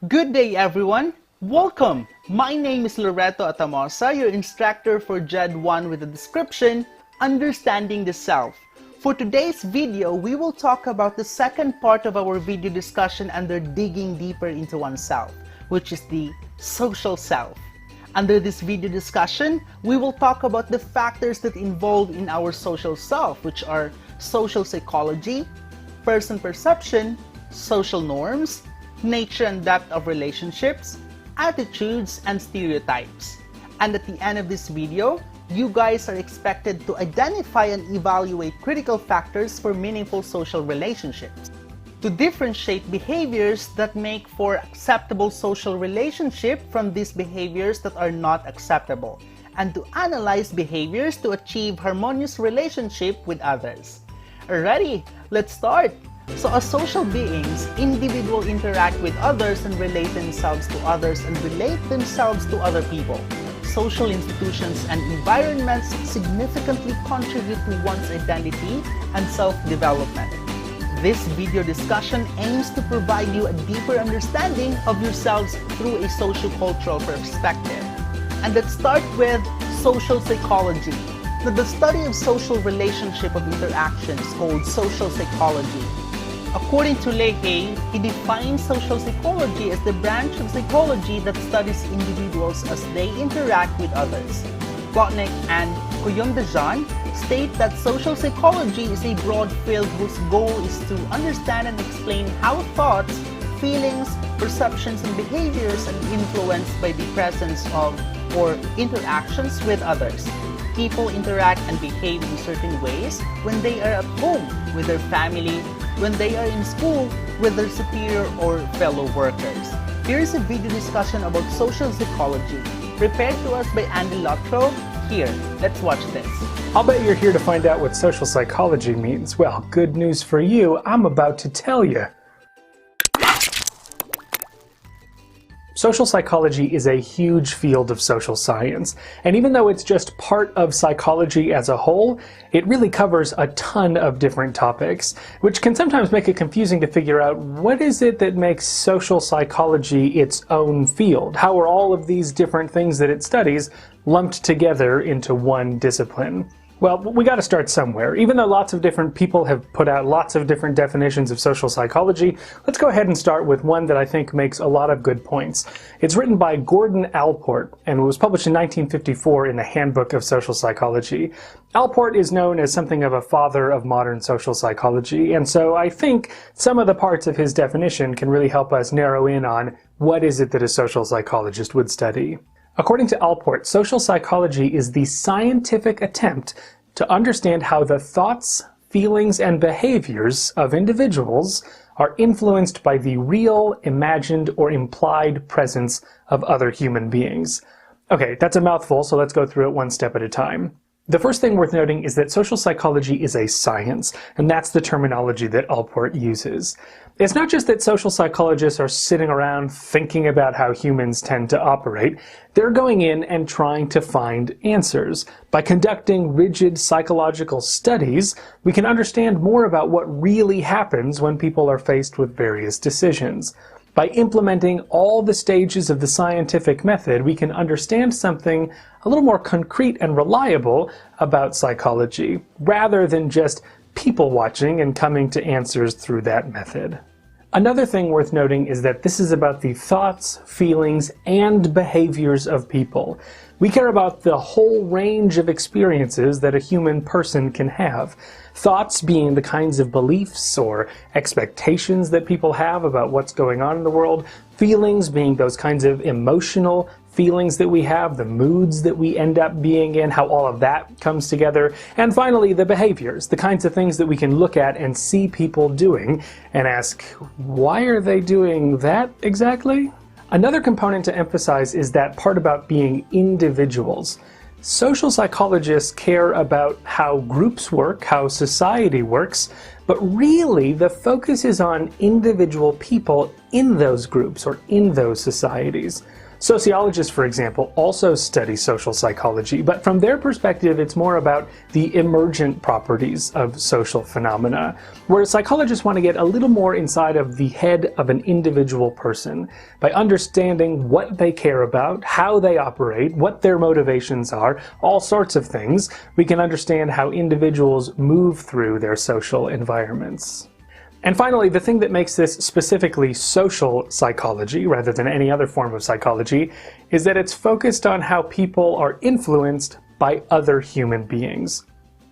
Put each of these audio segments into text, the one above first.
Good day, everyone. Welcome. My name is Loreto Atamosa, your instructor for JED 1 with the description, Understanding the Self. For today's video, we will talk about the second part of our video discussion under digging deeper into oneself, which is the social self. Under this video discussion, we will talk about the factors that involve in our social self, which are social psychology, person perception, social norms, nature and depth of relationships, attitudes, and stereotypes. And at the end of this video, you guys are expected to identify and evaluate critical factors for meaningful social relationships, to differentiate behaviors that make for acceptable social relationship from these behaviors that are not acceptable, and to analyze behaviors to achieve harmonious relationship with others. Alrighty, let's start! So as social beings, individuals interact with others and relate themselves to others and relate themselves to other people. Social institutions and environments significantly contribute to one's identity and self-development. This video discussion aims to provide you a deeper understanding of yourselves through a socio-cultural perspective. And let's start with social psychology. Now, the study of social relationship of interactions called social psychology. According to Leahy, he defines social psychology as the branch of psychology that studies individuals as they interact with others. Plotnick and Kuyondajan state that social psychology is a broad field whose goal is to understand and explain how thoughts, feelings, perceptions, and behaviors are influenced by the presence of or interactions with others. People interact and behave in certain ways when they are at home with their family, when they are in school with their superior or fellow workers. Here is a video discussion about social psychology, prepared to us by Andy Lotro. Here, let's watch this. I'll bet you're here to find out what social psychology means. Well, good news for you, I'm about to tell you. Social psychology is a huge field of social science, and even though it's just part of psychology as a whole, it really covers a ton of different topics, which can sometimes make it confusing to figure out what is it that makes social psychology its own field? How are all of these different things that it studies lumped together into one discipline? Well, we got to start somewhere. Even though lots of different people have put out lots of different definitions of social psychology, let's go ahead and start with one that I think makes a lot of good points. It's written by Gordon Allport and was published in 1954 in the Handbook of Social Psychology. Allport is known as something of a father of modern social psychology, and so I think some of the parts of his definition can really help us narrow in on what is it that a social psychologist would study. According to Allport, social psychology is the scientific attempt to understand how the thoughts, feelings, and behaviors of individuals are influenced by the real, imagined, or implied presence of other human beings. Okay, that's a mouthful, so let's go through it one step at a time. The first thing worth noting is that social psychology is a science, and that's the terminology that Allport uses. It's not just that social psychologists are sitting around thinking about how humans tend to operate. They're going in and trying to find answers. By conducting rigid psychological studies, we can understand more about what really happens when people are faced with various decisions. By implementing all the stages of the scientific method, we can understand something a little more concrete and reliable about psychology, rather than just people watching and coming to answers through that method. Another thing worth noting is that this is about the thoughts, feelings, and behaviors of people. We care about the whole range of experiences that a human person can have. Thoughts being the kinds of beliefs or expectations that people have about what's going on in the world. Feelings being those kinds of emotional feelings that we have, the moods that we end up being in, how all of that comes together. And finally, the behaviors, the kinds of things that we can look at and see people doing and ask, why are they doing that exactly? Another component to emphasize is that part about being individuals. Social psychologists care about how groups work, how society works, but really the focus is on individual people in those groups or in those societies. Sociologists, for example, also study social psychology, but from their perspective, it's more about the emergent properties of social phenomena, where psychologists want to get a little more inside of the head of an individual person by understanding what they care about, how they operate, what their motivations are, all sorts of things. We can understand how individuals move through their social environments. And finally, the thing that makes this specifically social psychology, rather than any other form of psychology, is that it's focused on how people are influenced by other human beings.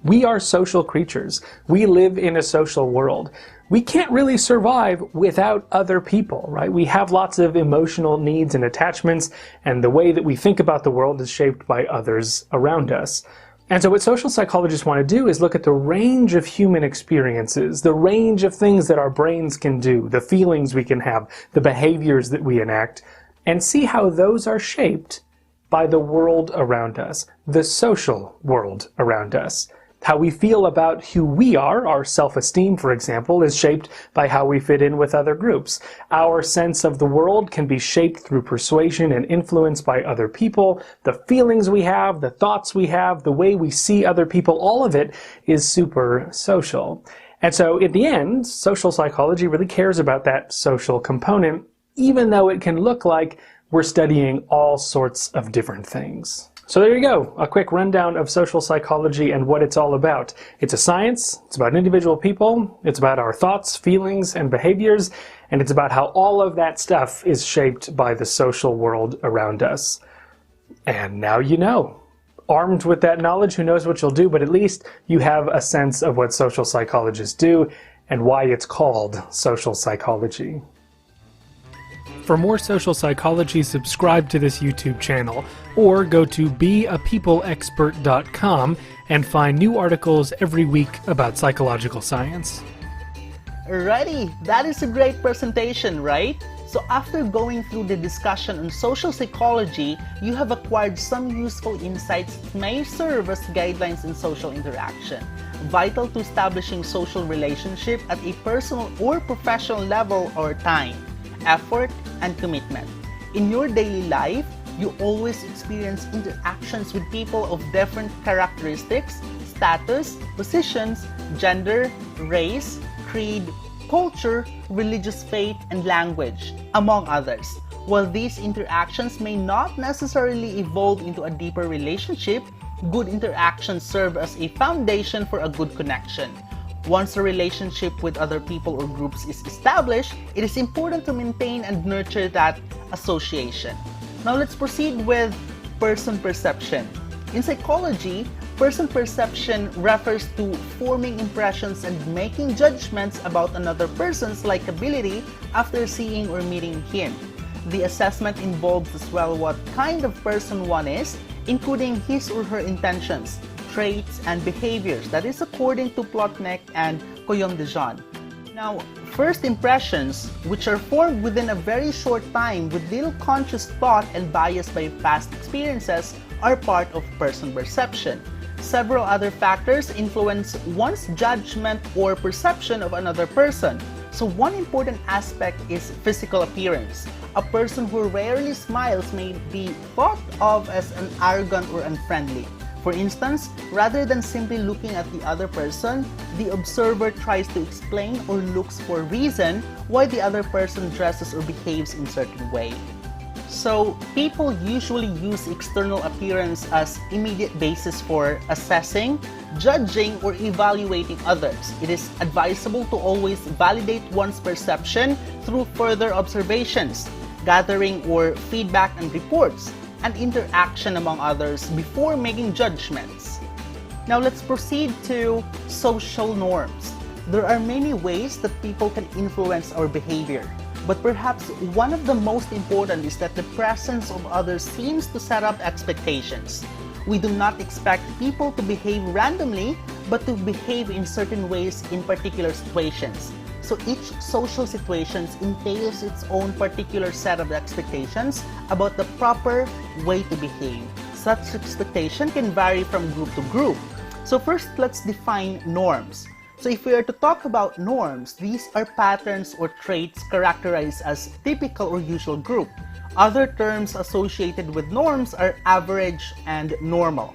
We are social creatures. We live in a social world. We can't really survive without other people, right? We have lots of emotional needs and attachments, and the way that we think about the world is shaped by others around us. And so what social psychologists want to do is look at the range of human experiences, the range of things that our brains can do, the feelings we can have, the behaviors that we enact, and see how those are shaped by the world around us, the social world around us. How we feel about who we are, our self-esteem, for example, is shaped by how we fit in with other groups. Our sense of the world can be shaped through persuasion and influence by other people. The feelings we have, the thoughts we have, the way we see other people, all of it is super social. And so in the end, social psychology really cares about that social component, even though it can look like we're studying all sorts of different things. So there you go, a quick rundown of social psychology and what it's all about. It's a science, it's about individual people, it's about our thoughts, feelings, and behaviors, and it's about how all of that stuff is shaped by the social world around us. And now you know. Armed with that knowledge, who knows what you'll do, but at least you have a sense of what social psychologists do and why it's called social psychology. For more social psychology, subscribe to this YouTube channel, or go to beapeopleexpert.com and find new articles every week about psychological science. Alrighty, that is a great presentation, right? So after going through the discussion on social psychology, you have acquired some useful insights that may serve as guidelines in social interaction, vital to establishing social relationship at a personal or professional level or time, effort, and commitment. In your daily life, you always experience interactions with people of different characteristics, status, positions, gender, race, creed, culture, religious faith, and language, among others. While these interactions may not necessarily evolve into a deeper relationship, good interactions serve as a foundation for a good connection. Once a relationship with other people or groups is established, it is important to maintain and nurture that association. Now let's proceed with person perception. In psychology, person perception refers to forming impressions and making judgments about another person's likability after seeing or meeting him. The assessment involves as well what kind of person one is, including his or her intentions, traits, and behaviors. That is according to Plotnick and Coyon-de-Jean. Now, first impressions, which are formed within a very short time with little conscious thought and biased by past experiences, are part of person perception. Several other factors influence one's judgment or perception of another person. So one important aspect is physical appearance. A person who rarely smiles may be thought of as an arrogant or unfriendly. For instance, rather than simply looking at the other person, the observer tries to explain or looks for a reason why the other person dresses or behaves in a certain way. So, people usually use external appearance as immediate basis for assessing, judging, or evaluating others. It is advisable to always validate one's perception through further observations, gathering or feedback and reports, and interaction among others before making judgments. Now let's proceed to social norms. There are many ways that people can influence our behavior, but perhaps one of the most important is that the presence of others seems to set up expectations. We do not expect people to behave randomly, but to behave in certain ways in particular situations. So each social situation entails its own particular set of expectations about the proper way to behave. Such expectation can vary from group to group. So first, let's define norms. So if we are to talk about norms, these are patterns or traits characterized as typical or usual group. Other terms associated with norms are average and normal.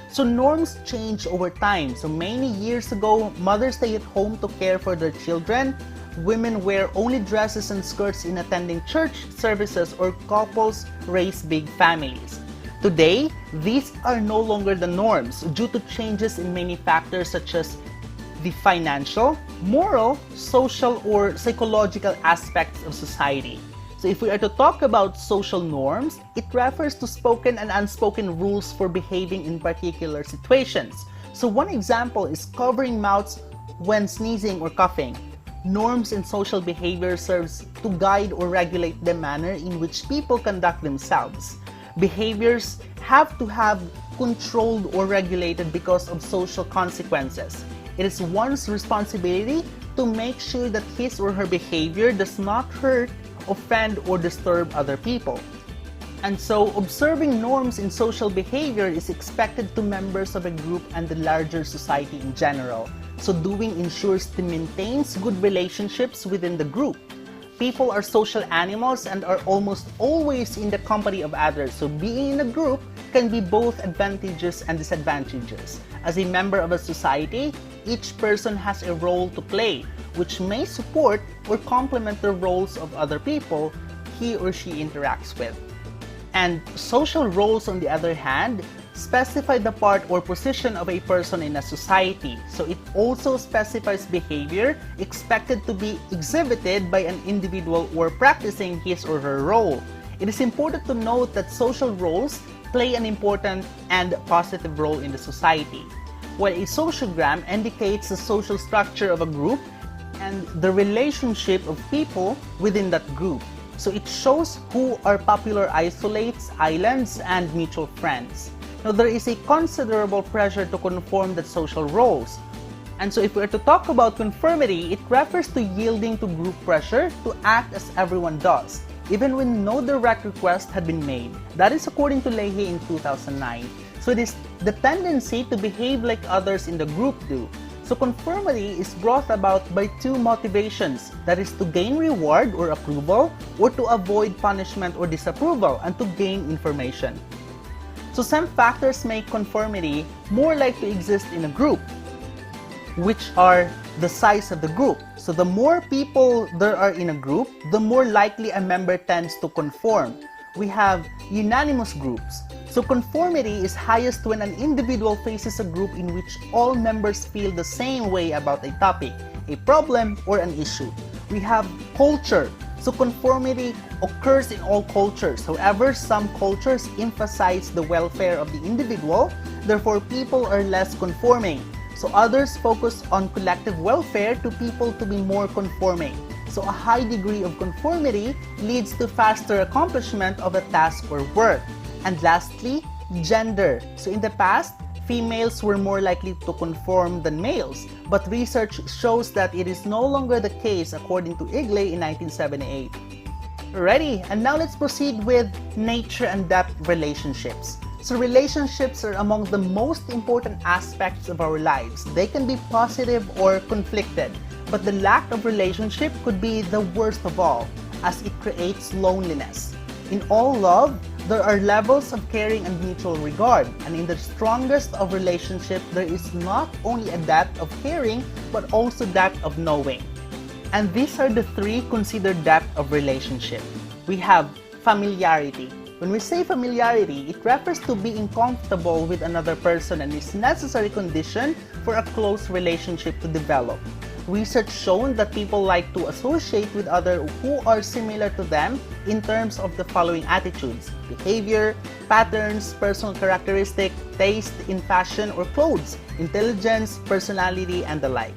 So norms change over time. So many years ago, mothers stay at home to care for their children. Women wear only dresses and skirts in attending church services, or couples raise big families. Today, these are no longer the norms due to changes in many factors such as the financial, moral, social, or psychological aspects of society. So if we are to talk about social norms, it refers to spoken and unspoken rules for behaving in particular situations. So one example is covering mouths when sneezing or coughing. Norms in social behavior serves to guide or regulate the manner in which people conduct themselves. Behaviors have to have controlled or regulated because of social consequences. It is one's responsibility to make sure that his or her behavior does not hurt, offend, or disturb other people. And so, observing norms in social behavior is expected to members of a group and the larger society in general. So doing ensures to maintain good relationships within the group. People are social animals and are almost always in the company of others. So being in a group can be both advantages and disadvantages. As a member of a society, each person has a role to play, which may support or complement the roles of other people he or she interacts with. And social roles, on the other hand, specify the part or position of a person in a society. So it also specifies behavior expected to be exhibited by an individual or practicing his or her role. It is important to note that social roles play an important and positive role in the society, while a sociogram indicates the social structure of a group and the relationship of people within that group. So it shows who are popular isolates, islands, and mutual friends. Now, there is a considerable pressure to conform the social roles. And so if we are to talk about conformity, it refers to yielding to group pressure to act as everyone does, even when no direct request had been made. That is according to Leahy in 2009. So it is the tendency to behave like others in the group do. So conformity is brought about by two motivations, that is to gain reward or approval, or to avoid punishment or disapproval, and to gain information. So some factors make conformity more likely to exist in a group, which are the size of the group. So the more people there are in a group, the more likely a member tends to conform. We have unanimous groups. So conformity is highest when an individual faces a group in which all members feel the same way about a topic, a problem, or an issue. We have culture. So conformity occurs in all cultures. However, some cultures emphasize the welfare of the individual, therefore people are less conforming. So others focus on collective welfare to people to be more conforming. So a high degree of conformity leads to faster accomplishment of a task or work. And lastly, gender. So in the past, females were more likely to conform than males, but research shows that it is no longer the case according to Igley in 1978. Alrighty, and now let's proceed with nature and depth relationships. So relationships are among the most important aspects of our lives. They can be positive or conflicted, but the lack of relationship could be the worst of all, as it creates loneliness. In all love, there are levels of caring and mutual regard, and in the strongest of relationships, there is not only a depth of caring, but also depth of knowing. And these are the three considered depth of relationship. We have familiarity. When we say familiarity, it refers to being comfortable with another person and is a necessary condition for a close relationship to develop. Research shown that people like to associate with others who are similar to them in terms of the following attitudes: behavior, patterns, personal characteristic, taste in fashion or clothes, intelligence, personality, and the like.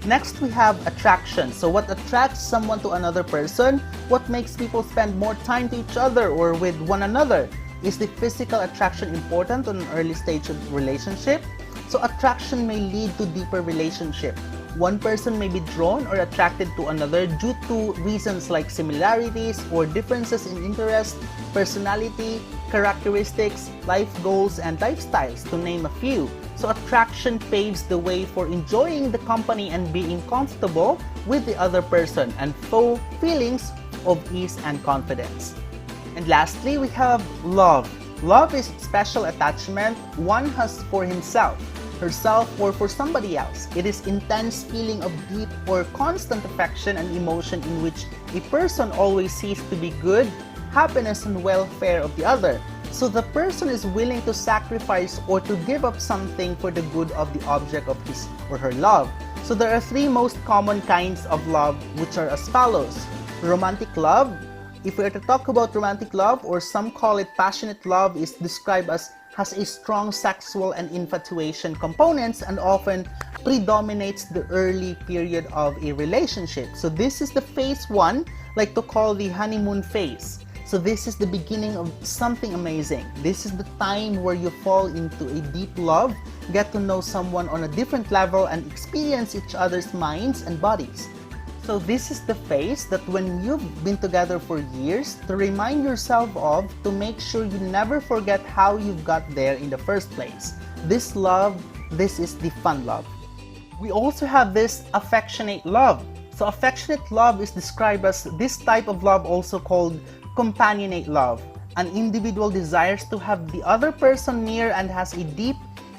Next, we have attraction. So what attracts someone to another person? What makes people spend more time to each other or with one another? Is the physical attraction important on an early stage of relationship? So attraction may lead to deeper relationship. One person may be drawn or attracted to another due to reasons like similarities or differences in interest, personality, characteristics, life goals, and lifestyles, to name a few. So attraction paves the way for enjoying the company and being comfortable with the other person and feelings of ease and confidence. And lastly, we have love. Love is special attachment one has for himself, herself, or for somebody else. It is intense feeling of deep or constant affection and emotion in which a person always sees to be good, happiness, and welfare of the other. So the person is willing to sacrifice or to give up something for the good of the object of his or her love. So there are three most common kinds of love, which are as follows. Romantic love. If we are to talk about romantic love, or some call it passionate love, is described as has a strong sexual and infatuation components and often predominates the early period of a relationship. So this is the phase one, like to call the honeymoon phase. So this is the beginning of something amazing. This is the time where you fall into a deep love, get to know someone on a different level, and experience each other's minds and bodies. So this is the phase that when you've been together for years, to remind yourself of, to make sure you never forget how you got there in the first place. This love, this is the fun love. We also have this affectionate love. So affectionate love is described as this type of love, also called companionate love. An individual desires to have the other person near and has a deep,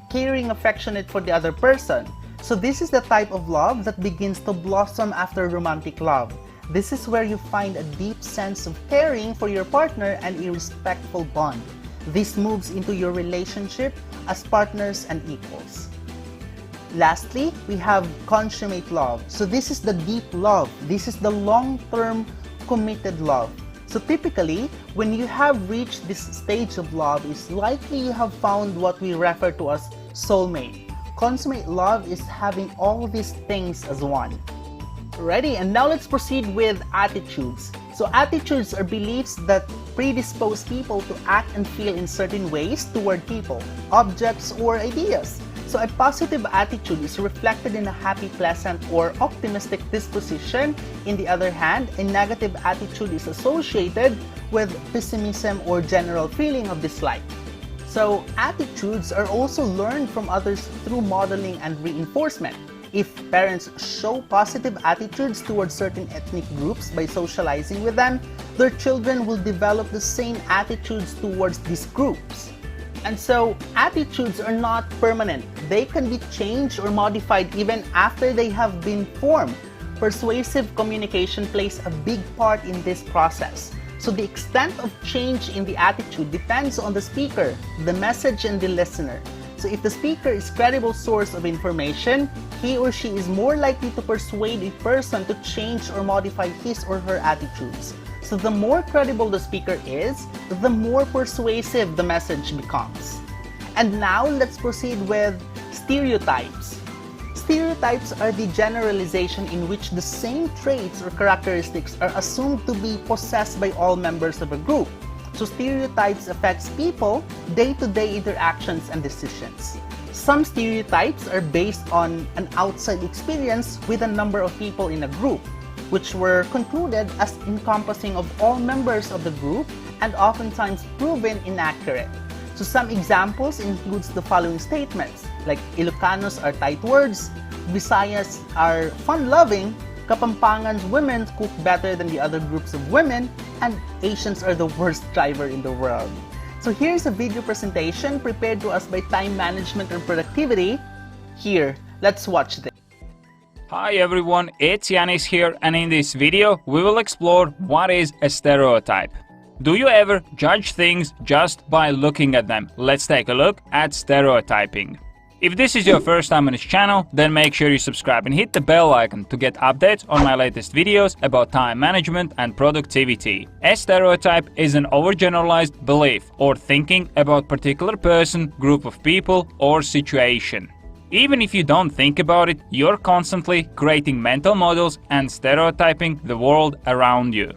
caring affectionate for the other person. So this is the type of love that begins to blossom after romantic love. This is where you find a deep sense of caring for your partner and a respectful bond. This moves into your relationship as partners and equals. Lastly, we have consummate love. So this is the deep love. This is the long-term committed love. So typically, when you have reached this stage of love, it's likely you have found what we refer to as soulmate. Consummate love is having all these things as one. Ready? And now let's proceed with attitudes. So attitudes are beliefs that predispose people to act and feel in certain ways toward people, objects, or ideas. So a positive attitude is reflected in a happy, pleasant, or optimistic disposition. In the other hand, a negative attitude is associated with pessimism or general feeling of dislike. So attitudes are also learned from others through modeling and reinforcement. If parents show positive attitudes towards certain ethnic groups by socializing with them, their children will develop the same attitudes towards these groups. And so attitudes are not permanent. They can be changed or modified even after they have been formed. Persuasive communication plays a big part in this process. So the extent of change in the attitude depends on the speaker, the message, and the listener. So if the speaker is a credible source of information, he or she is more likely to persuade a person to change or modify his or her attitudes. So the more credible the speaker is, the more persuasive the message becomes. And now let's proceed with stereotypes. Stereotypes are the generalization in which the same traits or characteristics are assumed to be possessed by all members of a group. So stereotypes affects people day-to-day interactions and decisions. Some stereotypes are based on an outside experience with a number of people in a group, which were concluded as encompassing of all members of the group and oftentimes proven inaccurate. So some examples includes the following statements, like Ilocanos are tight words, Visayas are fun-loving, Kapampangan's women cook better than the other groups of women, and Asians are the worst driver in the world. So here's a video presentation prepared to us by Time Management and Productivity. Here, let's watch this. Hi everyone, it's Yanis here, and in this video we will explore what is a stereotype. Do you ever judge things just by looking at them? Let's take a look at stereotyping. If this is your first time on this channel, then make sure you subscribe and hit the bell icon to get updates on my latest videos about time management and productivity. A stereotype is an overgeneralized belief or thinking about particular person, group of people, or situation. Even if you don't think about it, you're constantly creating mental models and stereotyping the world around you.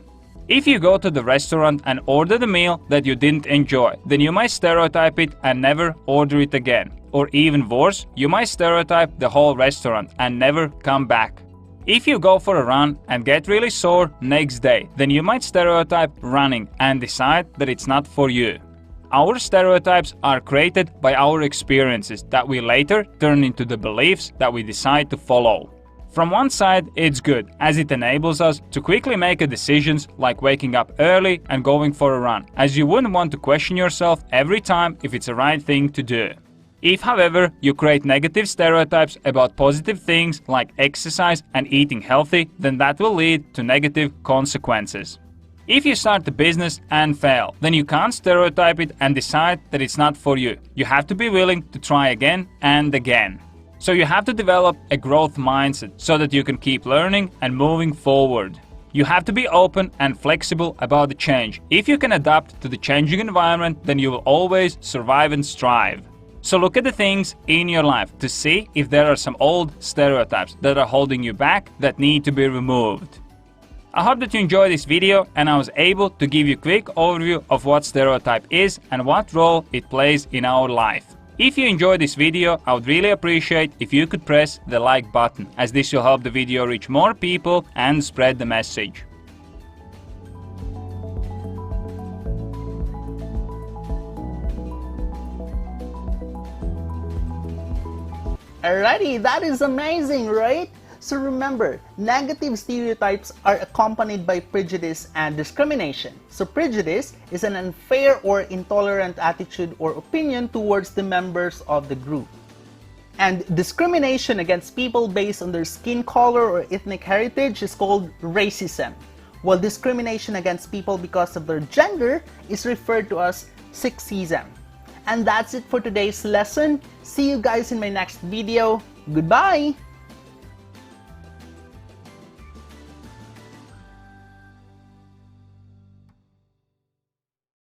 If you go to the restaurant and order the meal that you didn't enjoy, then you might stereotype it and never order it again. Or even worse, you might stereotype the whole restaurant and never come back. If you go for a run and get really sore next day, then you might stereotype running and decide that it's not for you. Our stereotypes are created by our experiences that we later turn into the beliefs that we decide to follow. From one side, it's good, as it enables us to quickly make decisions like waking up early and going for a run, as you wouldn't want to question yourself every time if it's the right thing to do. If, however, you create negative stereotypes about positive things like exercise and eating healthy, then that will lead to negative consequences. If you start a business and fail, then you can't stereotype it and decide that it's not for you. You have to be willing to try again and again. So you have to develop a growth mindset so that you can keep learning and moving forward. You have to be open and flexible about the change. If you can adapt to the changing environment, then you will always survive and strive. So look at the things in your life to see if there are some old stereotypes that are holding you back that need to be removed. I hope that you enjoyed this video and I was able to give you a quick overview of what stereotype is and what role it plays in our life. If you enjoyed this video, I would really appreciate if you could press the like button, as this will help the video reach more people and spread the message. Alrighty, that is amazing, right? So remember, negative stereotypes are accompanied by prejudice and discrimination. So prejudice is an unfair or intolerant attitude or opinion towards the members of the group. And discrimination against people based on their skin color or ethnic heritage is called racism, while discrimination against people because of their gender is referred to as sexism. And that's it for today's lesson. See you guys in my next video. Goodbye!